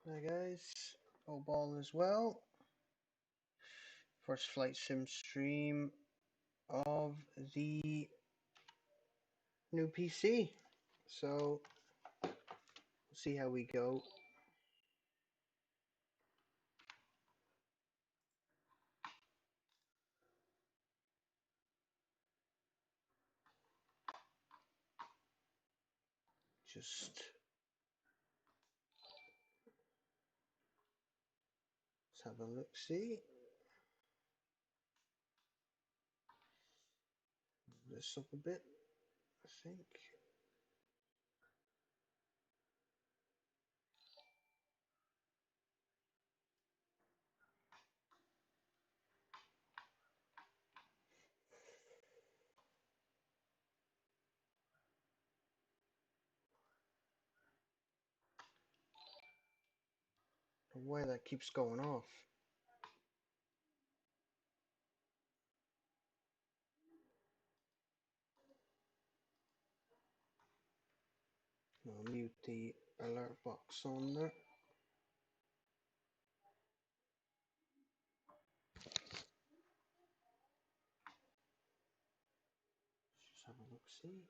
Hi guys, hope all is well. First flight sim stream of the new PC. So, we'll see how we go. Just let's have a look. See this up a bit. I think. Why that keeps going off? I'll mute the alert box on there. Just have a look. See.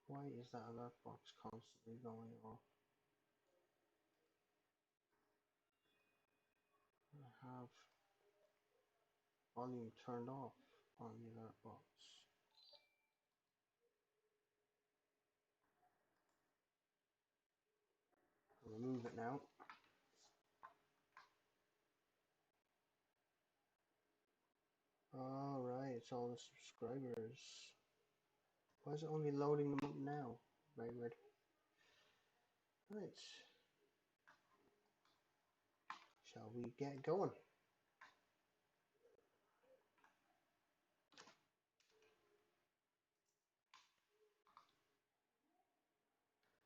Why is that alert box constantly going off? I have volume turned off on the alert box. I'll remove it now. Alright, it's all the subscribers. Why is it only loading them up now? Very weird. Right. Shall we get going?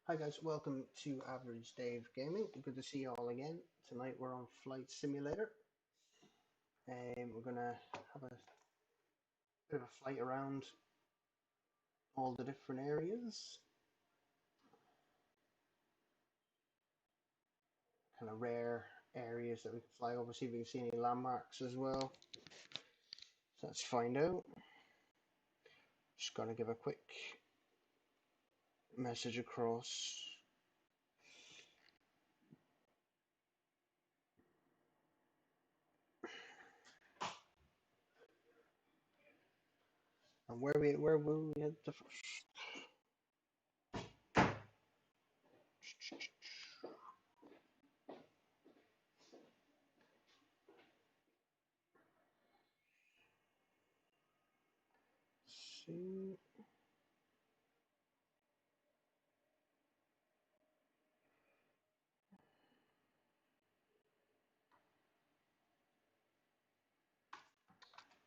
Hi guys, welcome to Average Dave Gaming. Good to see you all again. Tonight we're on Flight Simulator. We're gonna have a bit of a flight around all the different areas. Kind of rare areas that we can fly over, see if we can see any landmarks as well. So let's find out. Just gonna give a quick message across. And where will we head to first? See.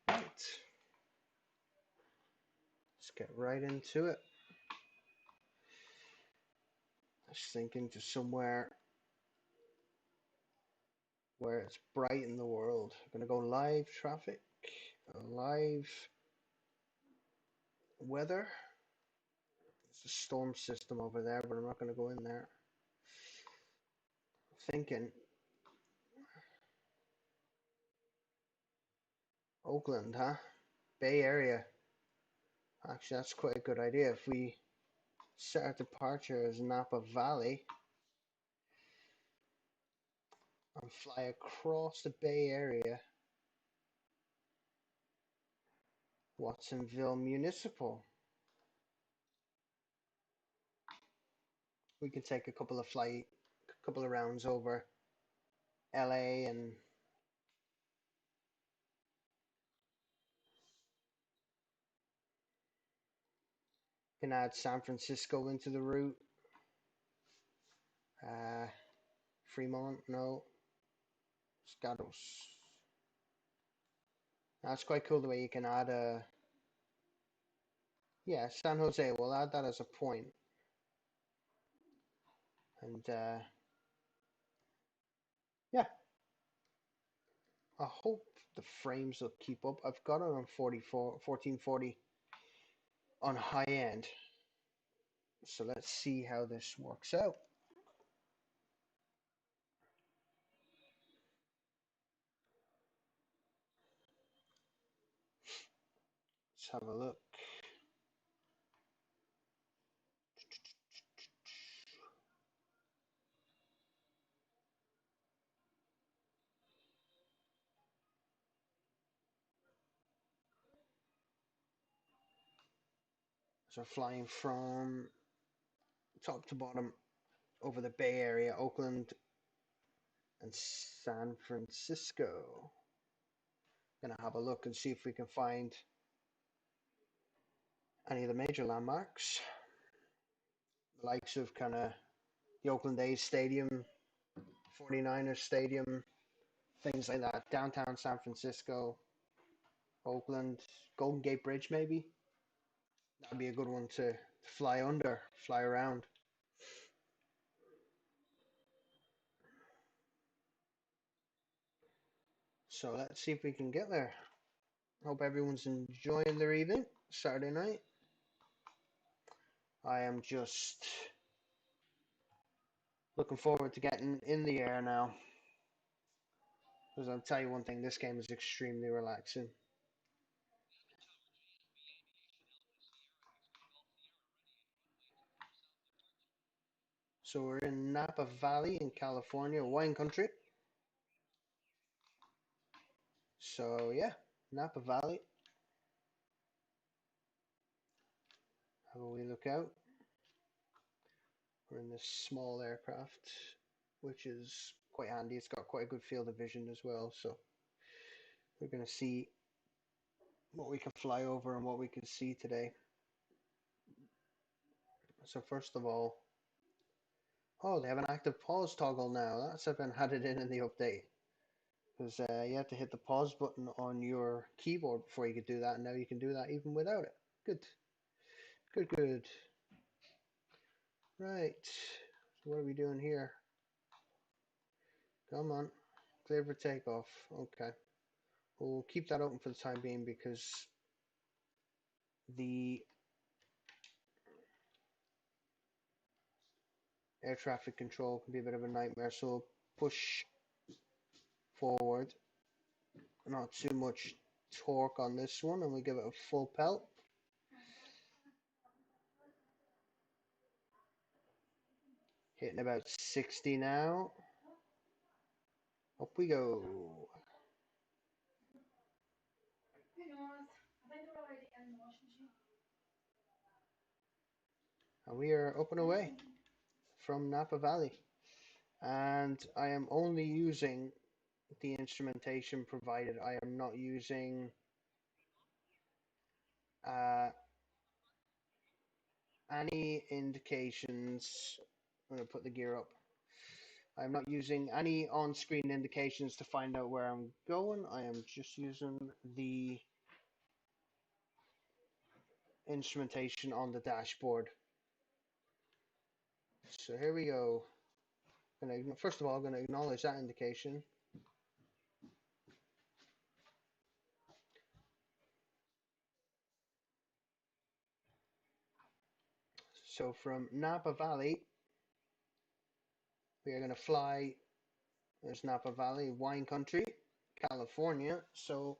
Right. Let's get right into it. I was thinking to somewhere where it's bright in the world. I'm gonna go live traffic, live weather. There's a storm system over there, but I'm not gonna go in there. Thinking Oakland, huh? Bay Area. Actually, that's quite a good idea. If we set our departure as Napa Valley and fly across the Bay Area, Watsonville Municipal. We can take a couple of rounds over LA and can add San Francisco into the route. Fremont, no. Scados. That's quite cool the way you can add a. Yeah, San Jose. We'll add that as a point. And yeah. I hope the frames will keep up. I've got it on 1440 on high end. So let's see how this works out. Let's have a look. So flying from top to bottom over the Bay Area, Oakland and San Francisco. Gonna have a look and see if we can find any of the major landmarks, the likes of kind of the Oakland A's Stadium, 49ers Stadium, things like that. Downtown San Francisco, Oakland, Golden Gate Bridge, maybe. That'd be a good one to fly under, fly around. So let's see if we can get there. Hope everyone's enjoying their evening, Saturday night. I am just looking forward to getting in the air now. Because I'll tell you one thing, this game is extremely relaxing. So we're in Napa Valley in California, wine country. So yeah, Napa Valley. Have a wee look out. We're in this small aircraft, which is quite handy. It's got quite a good field of vision as well. So we're going to see what we can fly over and what we can see today. So first of all, oh, they have an active pause toggle now. That's been added in the update. Because you had to hit the pause button on your keyboard before you could do that, and now you can do that even without it. Good. Good, good. Right. So what are we doing here? Come on. Clear for takeoff. Okay. We'll keep that open for the time being because the air traffic control can be a bit of a nightmare. So we'll push forward. Not too much torque on this one, and we give it a full pelt. Hitting about 60 now. Up we go. And we are up and away from Napa Valley. And I am only using the instrumentation provided. I am not using any indications. I'm going to put the gear up. I'm not using any on-screen indications to find out where I'm going. I am just using the instrumentation on the dashboard. So here we go. First of all, I'm going to acknowledge that indication. So from Napa Valley, we are going to fly. There's Napa Valley, wine country, California. So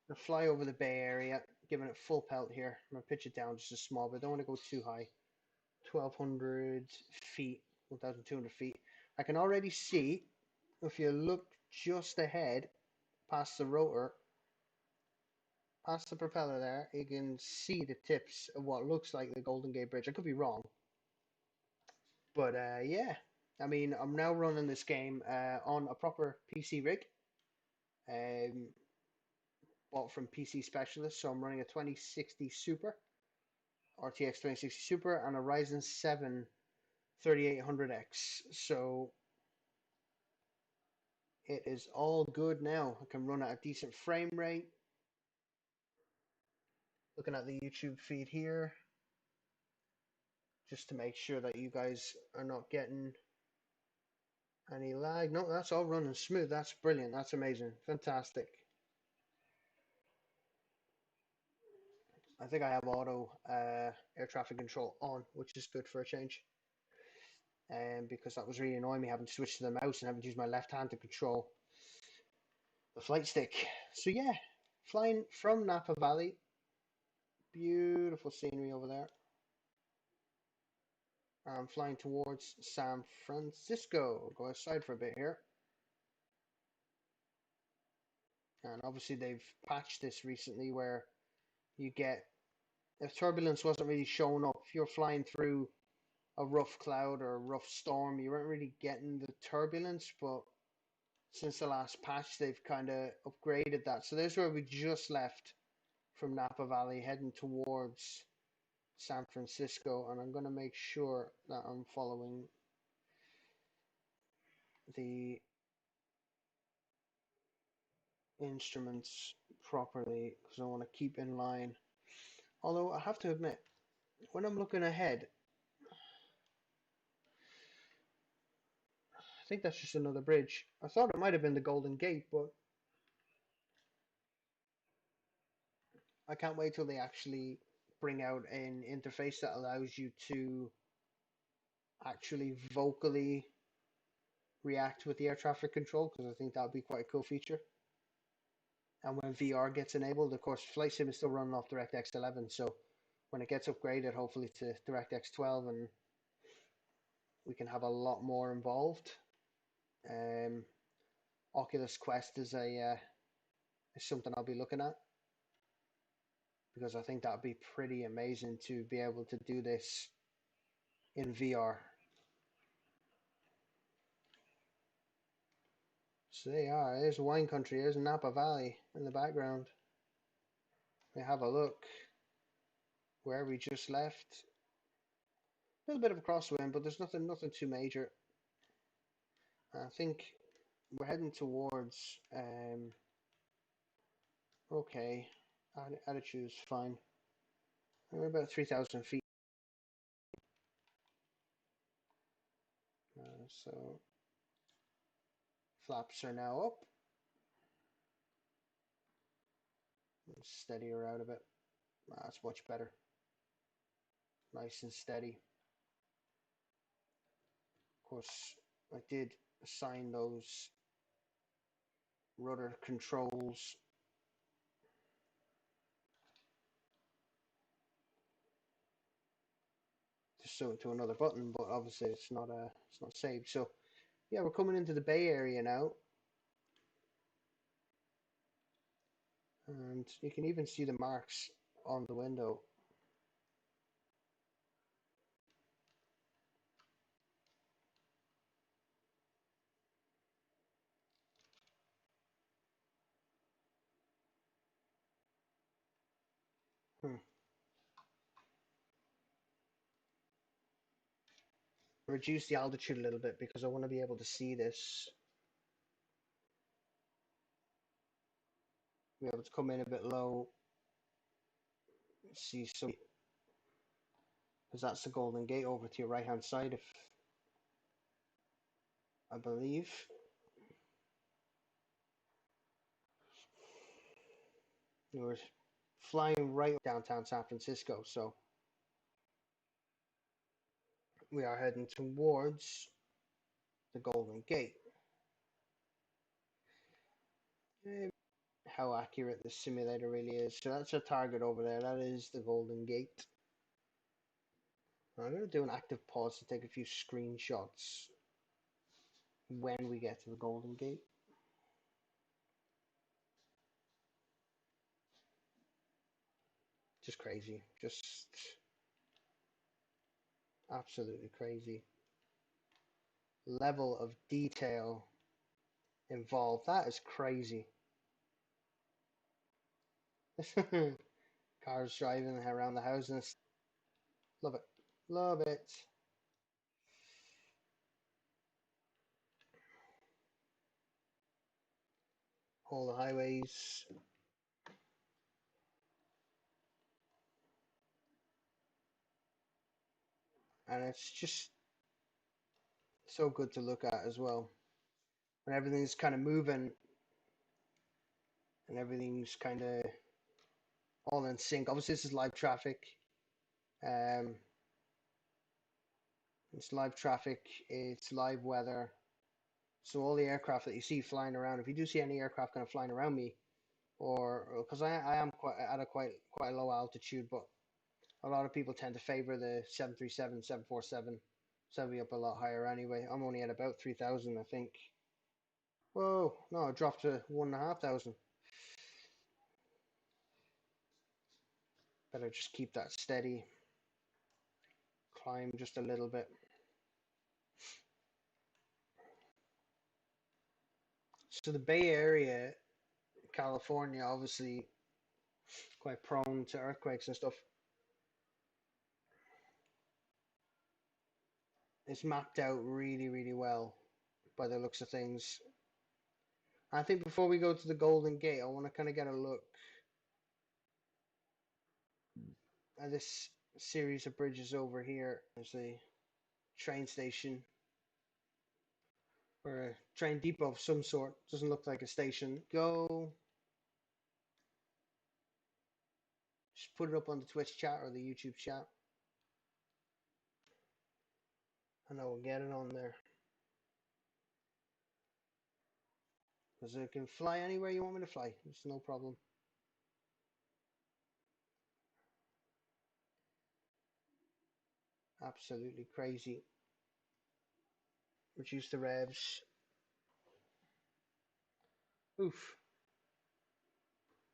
we're going to fly over the Bay Area, giving it full pelt here. I'm going to pitch it down just a small bit. I don't want to go too high. 1,200 feet, 1,200 feet. I can already see, if you look just ahead, past the rotor, past the propeller there, you can see the tips of what looks like the Golden Gate Bridge. I could be wrong. But yeah, I mean, I'm now running this game on a proper PC rig. Bought from PC Specialist, so I'm running a 2060 Super, RTX 2060 Super, and a Ryzen 7 3800X. So it is all good now. I can run at a decent frame rate. Looking at the YouTube feed here, just to make sure that you guys are not getting any lag. No, that's all running smooth. That's brilliant. That's amazing. Fantastic. I think I have auto air traffic control on, which is good for a change. Because that was really annoying me having to switch to the mouse and having to use my left hand to control the flight stick. So yeah, flying from Napa Valley, beautiful scenery over there. I'm flying towards San Francisco. Go outside for a bit here. And obviously they've patched this recently where you get, if turbulence wasn't really showing up, if you're flying through a rough cloud or a rough storm, you weren't really getting the turbulence, but since the last patch, they've kind of upgraded that. So there's where we just left from Napa Valley, heading towards San Francisco, and I'm going to make sure that I'm following the instruments properly because I want to keep in line. Although I have to admit, when I'm looking ahead, I think that's just another bridge. I thought it might have been the Golden Gate, but I can't wait till they actually bring out an interface that allows you to actually vocally react with the air traffic control, because I think that would be quite a cool feature. And when VR gets enabled, of course, Flight Sim is still running off DirectX 11, so when it gets upgraded, hopefully to DirectX 12, and we can have a lot more involved. Oculus Quest is is something I'll be looking at because I think that'd be pretty amazing to be able to do this in VR. So there you are. There's wine country. There's Napa Valley in the background. We have a look where we just left. A little bit of a crosswind, but there's nothing too major. I think we're heading towards okay, attitude's fine. We're about 3,000 feet. So flaps are now up. Steady her out a bit. That's much better. Nice and steady. Of course, I did assign those rudder controls to another button, but obviously it's not saved. So yeah, we're coming into the Bay Area now, and you can even see the marks on the window. Reduce the altitude a little bit because I want to be able to see this. Be able to come in a bit low. See some, because that's the Golden Gate over to your right hand side, if I believe. We're flying right downtown San Francisco, so we are heading towards the Golden Gate. How accurate the simulator really is. So that's our target over there. That is the Golden Gate. I'm going to do an active pause to take a few screenshots when we get to the Golden Gate. Just crazy. Just absolutely crazy. Level of detail involved. That is crazy. Cars driving around the houses. Love it. Love it. All the highways. And it's just so good to look at as well. When everything's kind of moving and everything's kind of all in sync. Obviously, this is live traffic. Um, it's live traffic. It's live weather. So all the aircraft that you see flying around, if you do see any aircraft kind of flying around me, or because I am quite at a quite low altitude, but a lot of people tend to favor the 737, 747. So I'll be up a lot higher anyway. I'm only at about 3,000, I think. Whoa, no, it dropped to 1,500. Better just keep that steady. Climb just a little bit. So the Bay Area, California, obviously quite prone to earthquakes and stuff. It's mapped out really, really well by the looks of things. I think before we go to the Golden Gate, I want to kind of get a look at this series of bridges over here. There's a train station or a train depot of some sort. Doesn't look like a station. Go. Just put it up on the Twitch chat or the YouTube chat. And I will get it on there. Because it can fly anywhere you want me to fly. It's no problem. Absolutely crazy. Reduce the revs. Oof.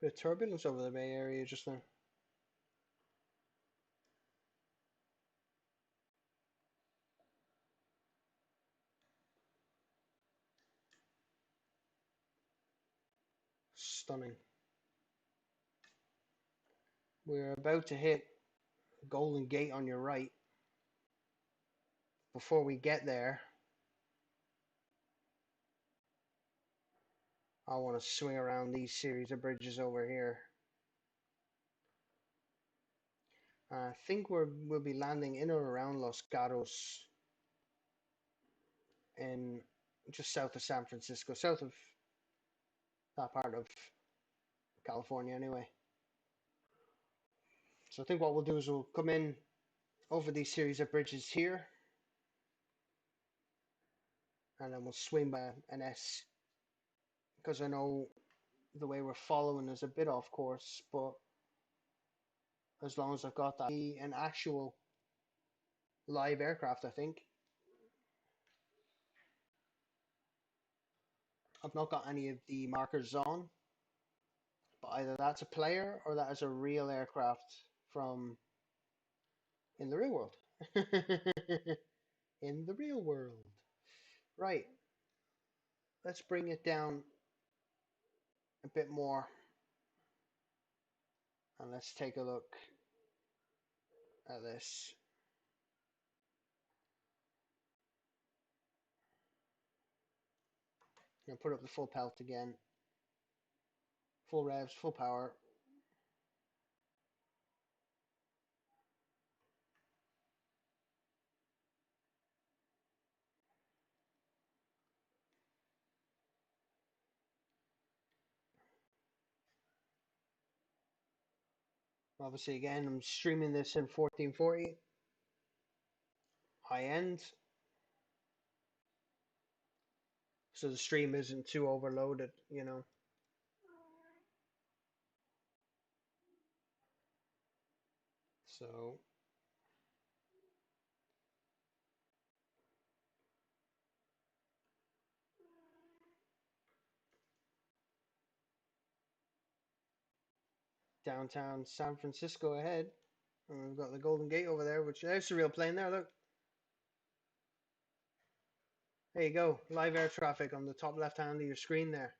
Bit of turbulence over the Bay Area just now. Stunning. We're about to hit Golden Gate on your right. Before we get there, I want to swing around these series of bridges over here. I think we'll be landing in or around Los Gatos, in just south of San Francisco, south of that part of California anyway. So I think what we'll do is we'll come in over these series of bridges here, and then we'll swing by an S, because I know the way we're following is a bit off course, but as long as I've got that, an actual live aircraft, I think. I've not got any of the markers on, but either that's a player or that is a real aircraft from in the real world. In the real world. Right. Let's bring it down a bit more. And let's take a look at this. I'm going to put up the full pelt again. Full revs, full power. Obviously, again, I'm streaming this in 1440. High end. So the stream isn't too overloaded, you know. So downtown San Francisco ahead. And we've got the Golden Gate over there, which there's a real plane there, look. There you go. Live air traffic on the top left hand of your screen there.